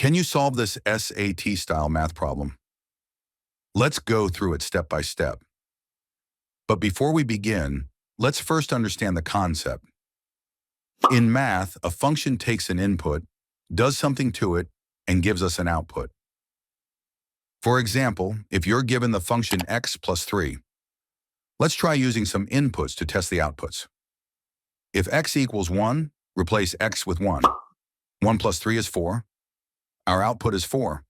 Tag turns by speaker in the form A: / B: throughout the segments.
A: Can you solve this SAT-style math problem? Let's go through it step by step. But before we begin, let's first understand the concept. In math, a function takes an input, does something to it, and gives us an output. For example, if you're given the function x plus 3, let's try using some inputs to test the outputs. If x equals 1, replace x with 1. 1 plus 3 is 4. Our output is 4.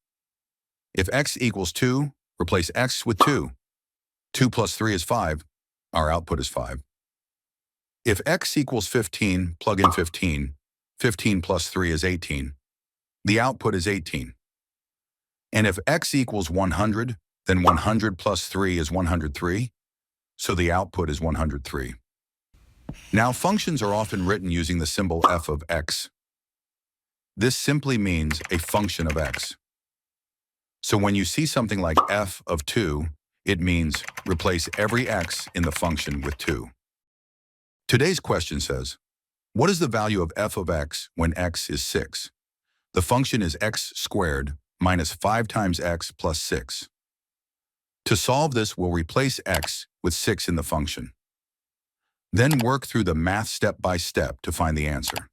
A: If x equals 2, replace x with 2. 2 plus 3 is 5. Our output is 5. If x equals 15, plug in 15. 15 plus 3 is 18. The output is 18. And if x equals 100, then 100 plus 3 is 103. So the output is 103. Now, functions are often written using the symbol f of x. This simply means a function of x. So when you see something like f of 2, it means replace every x in the function with 2. Today's question says, what is the value of f of x when x is 6? The function is x squared minus 5 times x plus 6. To solve this, we'll replace x with 6 in the function. Then work through the math step by step to find the answer.